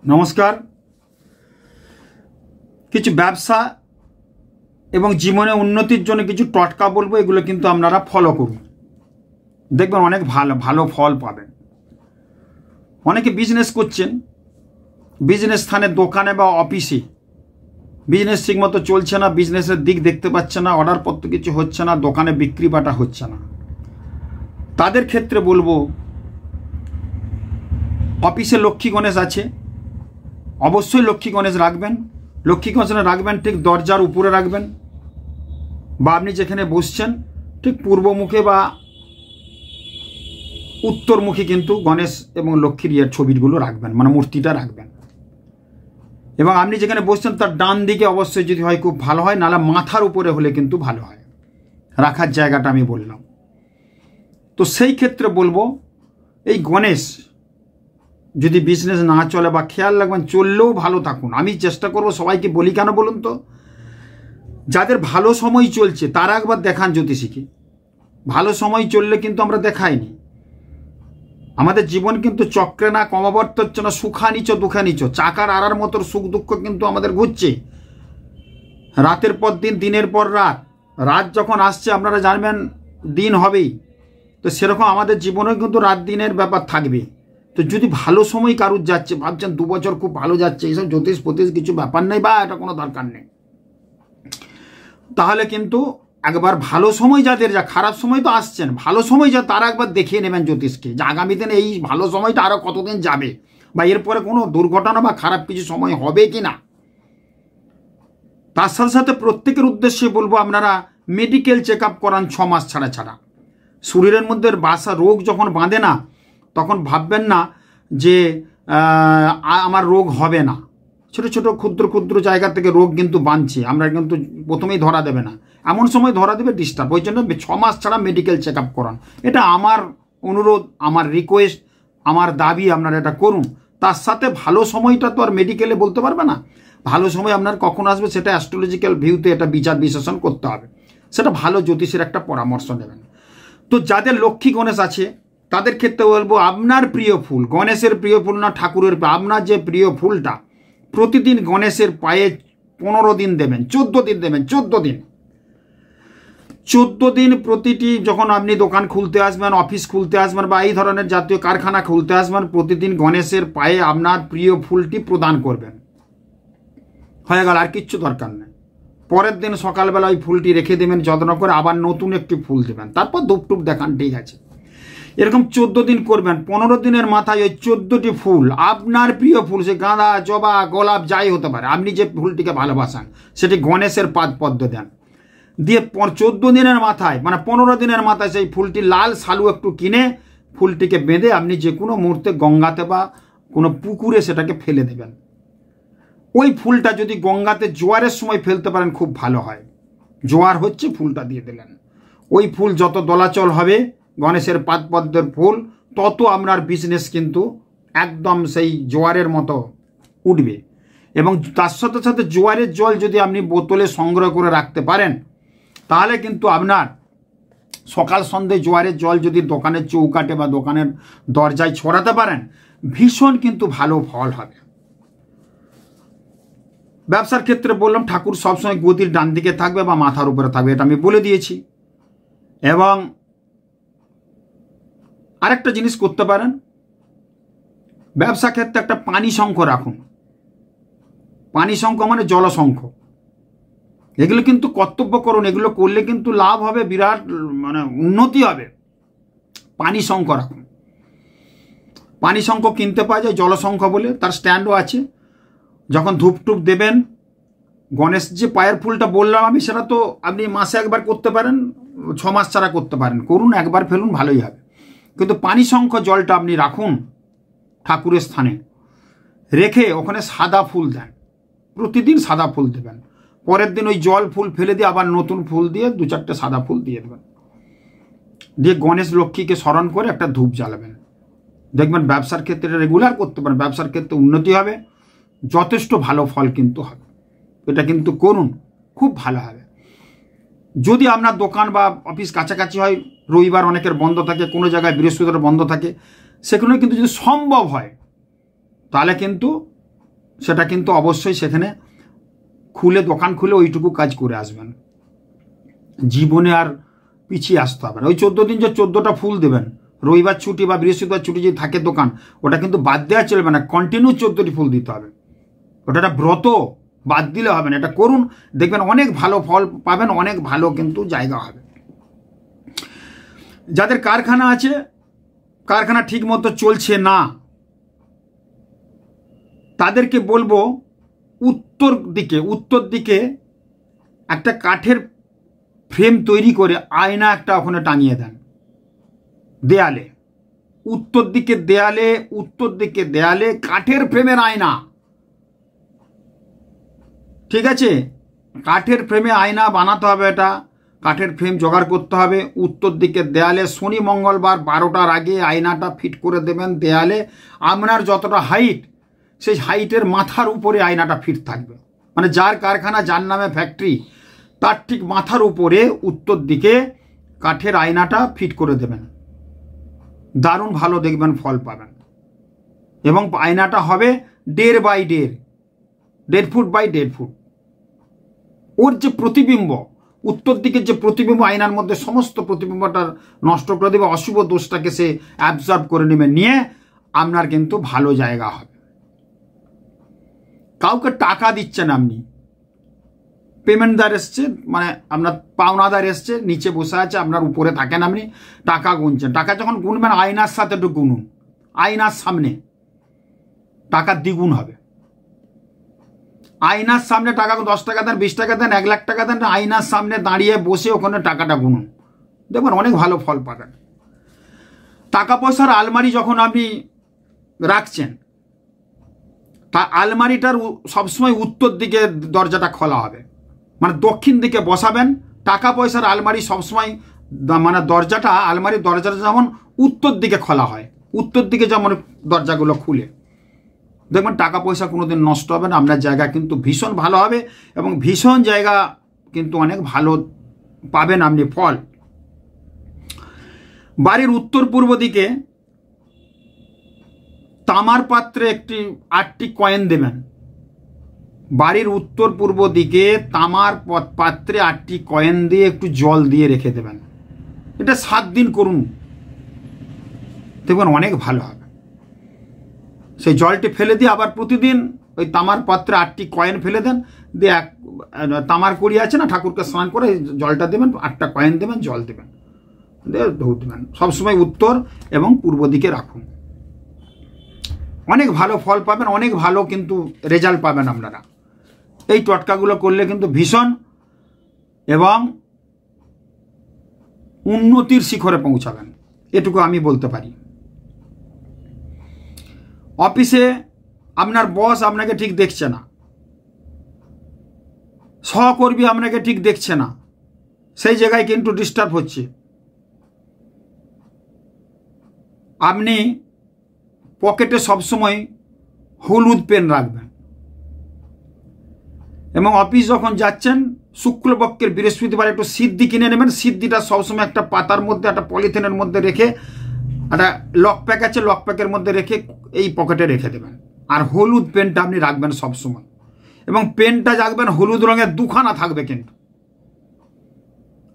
নমস্কার। কিছু ব্যবসা এবং জীবনে উন্নতির জন্য কিছু টটকা বলবো, এগুলো কিন্তু আপনারা ফলো করুন, দেখবেন অনেক ভালো ভালো ফল পাবেন। অনেকে বিজনেস করছেন, বিজনেস স্থানে দোকানে বা অফিসে বিজনেস ঠিকমতো চলছে না, বিজনেসের দিক দেখতে পাচ্ছে না, অর্ডারপত্র কিছু হচ্ছে না, দোকানে বিক্রি বাটা হচ্ছে না। তাদের ক্ষেত্রে বলবো, অফিসে লক্ষ্মী গণেশ আছে, অবশ্যই লক্ষ্মী গণেশ রাখবেন। লক্ষ্মী গণেশ রাখবেন ঠিক দরজার উপরে রাখবেন, বা আপনি যেখানে বসছেন ঠিক পূর্বমুখে বা উত্তরমুখী কিন্তু গণেশ এবং লক্ষ্মীর ছবিগুলো রাখবেন, মানে মূর্তিটা রাখবেন। এবং আপনি যেখানে বসছেন তার ডান দিকে অবশ্যই যদি হয় খুব ভালো হয়, নাহলে মাথার উপরে হলে কিন্তু ভালো হয় রাখার জায়গাটা আমি বললাম। তো সেই ক্ষেত্রে বলবো, এই গণেশ যদি বিজনেস না চলে বা খেয়াল রাখবেন, চললেও ভালো থাকুন। আমি চেষ্টা করব সবাইকে বলি, কেন বলুন তো, যাদের ভালো সময় চলছে তারা একবার দেখান জ্যোতিষীকে। ভালো সময় চললে কিন্তু আমরা দেখাইনি। আমাদের জীবন কিন্তু চক্রে না ক্রমবর্ত হচ্ছে না, সুখা নিচ দুঃখা নিচ, চাকার আড়ার মতো সুখ দুঃখ কিন্তু আমাদের ঘুরছে রাতের পর দিন, দিনের পর রাত। রাত যখন আসছে আপনারা জানবেন দিন হবেই, তো সেরকম আমাদের জীবনেও কিন্তু রাত দিনের ব্যাপার থাকবে। তো যদি ভালো সময় কারুর যাচ্ছে, ভাবছেন 2 বছর খুব ভালো যাচ্ছে, এইসব জ্যোতিষ ফতিষ কিছু ব্যাপার নেই বা এটা কোনো দরকার নেই, তাহলে কিন্তু একবার ভালো সময় যাদের, যা খারাপ সময় তো আসছেন, ভালো সময় যা তারা একবার দেখিয়ে নেবেন জ্যোতিষকে, যে আগামী দিনে এই ভালো সময়টা আরও কতদিন যাবে, বা এরপরে কোনো দুর্ঘটনা বা খারাপ কিছু সময় হবে কি না। তার সাথে সাথে প্রত্যেকের উদ্দেশ্যে বলবো, আপনারা মেডিকেল চেক আপ করান 6 মাস ছাড়া ছাড়া। শরীরের মধ্যে বাসা রোগ যখন বাঁধে না, তখন ভাববেন না যে আমার রোগ হবে না। ছোট ছোট ক্ষুদ্র ক্ষুদ্র জায়গা থেকে রোগ কিন্তু বাঁধছে, আমরা কিন্তু প্রথমেই ধরা দেবে না, এমন সময় ধরা দেবে ডিস্টার্ব। ওই জন্য 6 মাস ছাড়া মেডিকেল চেক আপ করান। এটা আমার অনুরোধ, আমার রিকোয়েস্ট, আমার দাবি, আপনারা এটা করুন। তার সাথে ভালো সময়টা তো আর মেডিকেলে বলতে পারবে না, ভালো সময় আপনার কখন আসবে সেটা অ্যাস্ট্রোলজিক্যাল ভিউতে এটা বিচার বিশ্লেষণ করতে হবে, সেটা ভালো জ্যোতিষের একটা পরামর্শ নেবেন। তো যাদের লক্ষ্মী গণেশ আছে তাদের ক্ষেত্রে বলবো, আপনার প্রিয় ফুল, গণেশের প্রিয় ফুল না ঠাকুরের, আপনার যে প্রিয় ফুলটা প্রতিদিন গণেশের পায়ে 15 দিন দেবেন, 14 দিন দেবেন, 14 দিন প্রতিটি, যখন আপনি দোকান খুলতে আসবেন, অফিস খুলতে আসবেন, বা এই ধরনের জাতীয় কারখানা খুলতে আসবেন, প্রতিদিন গণেশের পায়ে আপনার প্রিয় ফুলটি প্রদান করবেন। হয়ে গেল, আর কিচ্ছু দরকার নেই। পরের দিন সকালবেলা ওই ফুলটি রেখে দেবেন যত্ন করে, আবার নতুন একটি ফুল দেবেন, তারপর ধূপটুপ দেখান, ঠিক আছে। এরকম 14 দিন করবেন। 15 দিনের মাথায় ওই 14টি ফুল, আপনার প্রিয় ফুল, সে গাঁদা, জবা, গোলাপ যাই হতে পারে, আপনি যে ফুলটিকে ভালোবাসেন সেটি গণেশের পদ্ম দেন। দিয়ে 14 দিনের মাথায়, মানে 15 দিনের মাথায় সেই ফুলটি লাল শালু একটু কিনে ফুলটিকে বেঁধে আপনি যে কোনো মুহূর্তে গঙ্গাতে বা কোনো পুকুরে সেটাকে ফেলে দেবেন। ওই ফুলটা যদি গঙ্গাতে জোয়ারের সময় ফেলতে পারেন খুব ভালো হয়। জোয়ার হচ্ছে, ফুলটা দিয়ে দিলেন। ওই ফুল যত দোলাচল হবে, গণেশের পদ্মের ফুল, তত আপনার বিজনেস কিন্তু একদম সেই জোয়ারের মতো উঠবে। এবং তার সাথে সাথে জোয়ারের জল যদি আপনি বোতলে সংগ্রহ করে রাখতে পারেন, তাহলে কিন্তু আপনার সকাল সন্ধ্যে জোয়ারের জল যদি দোকানের চৌকাটে বা দোকানের দরজায় ছড়াতে পারেন, ভীষণ কিন্তু ভালো ফল হবে। ব্যবসার ক্ষেত্রে বললাম, ঠাকুর সবসময় গদির ডান দিকে থাকবে বা মাথার উপরে থাকবে, এটা আমি বলে দিয়েছি। এবং আরেকটা জিনিস করতে পারেন, ব্যবসা ক্ষেত্রে একটা পানি শঙ্খ রাখুন। পানি শঙ্খ মানে জলশঙ্খ, এগুলো কিন্তু কর্তব্য করুন, এগুলো করলে কিন্তু লাভ হবে, বিরাট মানে উন্নতি হবে। পানি শঙ্খ রাখুন। পানি শঙ্খ কিনতে পাওয়া যায়, জলশঙ্খ বলে, তার স্ট্যান্ডও আছে। যখন ধূপটুপ দেবেন, গণেশ যে পায়ের ফুলটা বললাম আমি, সেটা তো আপনি মাসে একবার করতে পারেন, 6 মাস ছাড়া করতে পারেন, করুন, একবার ফেলুন, ভালোই হবে। কিন্তু পানি শঙ্খ জলটা আপনি রাখুন ঠাকুরের স্থানে, রেখে ওখানে সাদা ফুল দেন, প্রতিদিন সাদা ফুল দেবেন। পরের দিন ওই জল ফুল ফেলে দিয়ে আবার নতুন ফুল দিয়ে 2-4টে সাদা ফুল দিয়ে দেবেন, দিয়ে গণেশ লক্ষ্মীকে স্মরণ করে একটা ধূপ জ্বালাবেন। দেখবেন ব্যবসার ক্ষেত্রে রেগুলার করতে পারেন, ব্যবসার ক্ষেত্রে উন্নতি হবে, যথেষ্ট ভালো ফল কিন্তু হবে। এটা কিন্তু করুন, খুব ভালো হবে। যদি আপনার দোকান বা অফিস কাছাকাছি হয়, রবিবার অনেকের বন্ধ থাকে, কোনো জায়গায় বৃহস্পতিবার বন্ধ থাকে, সেখানে কিন্তু যদি সম্ভব হয় তাহলে কিন্তু সেটা কিন্তু অবশ্যই সেখানে খুলে দোকান খুলে ওইটুকু কাজ করে আসবেন। জীবনে আর পিছিয়ে আসতে হবে না। ওই 14 দিন যে 14টা ফুল দেবেন, রবিবার ছুটি বা বৃহস্পতিবার ছুটি যদি থাকে দোকান, ওটা কিন্তু বাদ দেওয়া চলবে না, কন্টিনিউ 14টি ফুল দিতে হবে। ওটা একটা ব্রত, বাদ দিলে হবে না। এটা করুন, দেখবেন অনেক ভালো ফল পাবেন, অনেক ভালো কিন্তু জায়গা হবে। যাদের কারখানা আছে, কারখানা ঠিক মতো চলছে না, তাদেরকে বলবো উত্তর দিকে একটা কাঠের ফ্রেম তৈরি করে আয়না একটা ওখানে টাঙিয়ে দেন দেয়ালে, উত্তর দিকে দেয়ালে কাঠের ফ্রেমের আয়না। ঠিক আছে, কাঠের ফ্রেমে আয়না বানাতে হবে। এটা কাঠের ফ্রেম জোগাড় করতে হবে। উত্তর দিকের দেয়ালে শনি মঙ্গলবার 12টার আগে আয়নাটা ফিট করে দেবেন দেয়ালে। আপনার যতটা হাইট, সেই হাইটের মাথার উপরে আয়নাটা ফিট থাকবে। মানে যার কারখানা, যার নামে ফ্যাক্টরি, তার ঠিক মাথার উপরে উত্তর দিকে কাঠের আয়নাটা ফিট করে দেবেন। দারুণ ভালো দেখবেন ফল পাবেন। এবং আয়নাটা হবে 1.5 বাই 1.5 ফুট বাই 1.5 ফুট। ওর যে প্রতিবিম্ব, উত্তর দিকের যে প্রতিবিম্ব আয়নার মধ্যে, সমস্ত প্রতিবিম্বটা নষ্ট করে দেবে, অশুভ দোষটাকে সে অ্যাবজর্ব করে নেবে, নিয়ে আপনার কিন্তু ভালো জায়গা হবে। কাউকে টাকা দিচ্ছেন আপনি, পেমেন্টদার এসছে, মানে আপনার পাওনাদার এসছে, নিচে বসে আছে, আপনার উপরে থাকেন, আপনি টাকা গুনছেন। টাকা যখন গুনবেন আয়নার সাথে একটু গুনুন, আয়নার সামনে টাকা দ্বিগুণ হবে। আয়নার সামনে টাকা 10 টাকা দেন, 20 টাকা দেন, 1 লাখ টাকা দেন, আয়নার সামনে দাঁড়িয়ে বসে ওখানে টাকাটা গুনুন, দেখবেন অনেক ভালো ফল পাবেন। টাকা পয়সার আলমারি যখন আপনি রাখছেন, তা আলমারিটার সবসময় উত্তর দিকে দরজাটা খোলা হবে, মানে দক্ষিণ দিকে বসাবেন। টাকা পয়সার আলমারি সবসময়, মানে দরজাটা, আলমারির দরজাটা যেমন উত্তর দিকে খোলা হয়, উত্তর দিকে যেমন দরজাগুলো খুলে, দেখবেন টাকা পয়সা কোনোদিন নষ্ট হবে না। আপনার জায়গা কিন্তু ভীষণ ভালো হবে এবং ভীষণ জায়গা কিন্তু অনেক ভালো পাবেন আপনি ফল। বাড়ির উত্তর পূর্ব দিকে তামার পাত্রে 8টি কয়েন দেবেন। বাড়ির উত্তর পূর্ব দিকে তামার পাত্রে 8টি কয়েন দিয়ে একটু জল দিয়ে রেখে দেবেন। এটা 7 দিন করুন, দেখবেন অনেক ভালো হবে। সেই জলটি ফেলে দিয়ে আবার প্রতিদিন ওই তামার পাত্রে 8টি কয়েন ফেলে দেন, দিয়ে তামার কড়ি আছে না, ঠাকুরকে স্নান করে জলটা দেবেন, 8টা কয়েন দেবেন, জল দেবেন, দিয়ে ধৌ দেবেন। সবসময় উত্তর এবং পূর্ব দিকে রাখুন, অনেক ভালো ফল পাবেন, অনেক ভালো কিন্তু রেজাল্ট পাবেন আপনারা। এই টোটকাগুলো করলে কিন্তু ভীষণ এবং উন্নতির শিখরে পৌঁছাবেন, এটুকু আমি বলতে পারি। অফিসে আপনার বস আপনাকে ঠিক দেখছে না, সহকর্মী আপনাকে ঠিক দেখছে না, সেই জায়গায় কিন্তু ডিস্টার্ব হচ্ছে। আপনি পকেটে সবসময় হলুদ পেন রাখবেন এবং অফিস যখন যাচ্ছেন শুক্লপক্ষের বৃহস্পতিবার একটু সিদ্ধি কিনে নেবেন। সিদ্ধিটা সবসময় একটা পাতার মধ্যে, একটা পলিথিনের মধ্যে রেখে, একটা লক প্যাক আছে, লক প্যাকের মধ্যে রেখে এই পকেটে রেখে দেবেন। আর হলুদ পেনটা আপনি রাখবেন সবসময়, এবং পেনটা রাখবেন হলুদ রঙের, 2খানা থাকবে। কিন্তু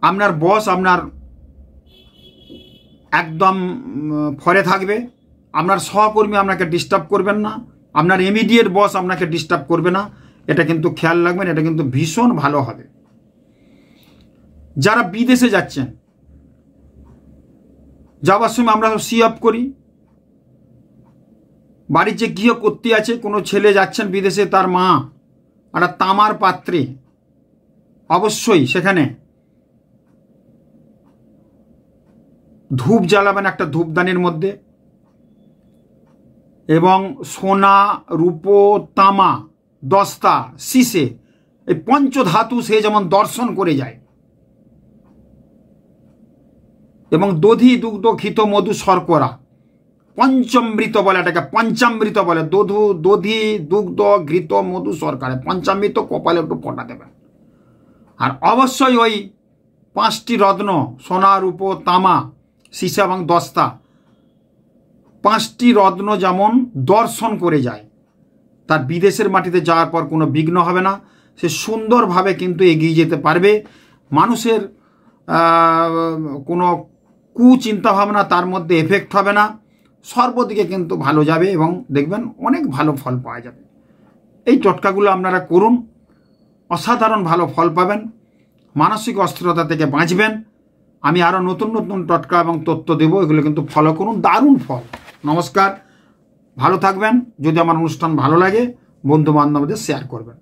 আপনার বস আপনার একদম ফরে থাকবে, আপনার সহকর্মী আপনাকে ডিস্টার্ব করবেন না, আপনার ইমিডিয়েট বস আপনাকে ডিস্টার্ব করবে না, এটা কিন্তু খেয়াল রাখবেন। এটা কিন্তু ভীষণ ভালো হবে। যারা বিদেশে যাচ্ছেন, যাওয়ার সময় আমরা সি অফ করি, বাড়ির যে গৃহকর্ত্রী আছে, কোনো ছেলে যাচ্ছেন বিদেশে, তার মা একটা তামার পাত্রে অবশ্যই সেখানে ধূপ জ্বালাবেন একটা ধূপদানির মধ্যে, এবং সোনা, রূপো, তামা, দস্তা, শিশে, এই পঞ্চধাতু সে যেমন দর্শন করে যায়, এবং দধি, দুগ্ধ, ঘৃত, মধু, শর্করা, পঞ্চামৃত বলে, এটাকে পঞ্চামৃত বলে। দধি, দুগ্ধ, ঘৃত, মধু, শর্করা, পঞ্চামৃত কপালে একটু ফোঁটা দেবেন। আর অবশ্যই ওই 5টি রত্ন, সোনা, রূপো, তামা, সীসা এবং দস্তা, 5টি রত্ন যেমন দর্শন করে যায়, তার বিদেশের মাটিতে যাওয়ার পর কোনো বিঘ্ন হবে না, সে সুন্দরভাবে কিন্তু এগিয়ে যেতে পারবে। মানুষের কোনো কুচিন্তাভাবনা তার মধ্যে এফেক্ট হবে না, সর্বদিকে কিন্তু ভালো যাবে এবং দেখবেন অনেক ভালো ফল পাওয়া যাবে। এই টোটকাগুলো আপনারা করুন, অসাধারণ ভালো ফল পাবেন, মানসিক অস্থিরতা থেকে বাঁচবেন। আমি আরও নতুন নতুন টোটকা এবং তথ্য দেবো, এগুলো কিন্তু ফলো করুন, দারুণ ফল। নমস্কার, ভালো থাকবেন। যদি আমার অনুষ্ঠান ভালো লাগে বন্ধু বান্ধবদের শেয়ার করবেন।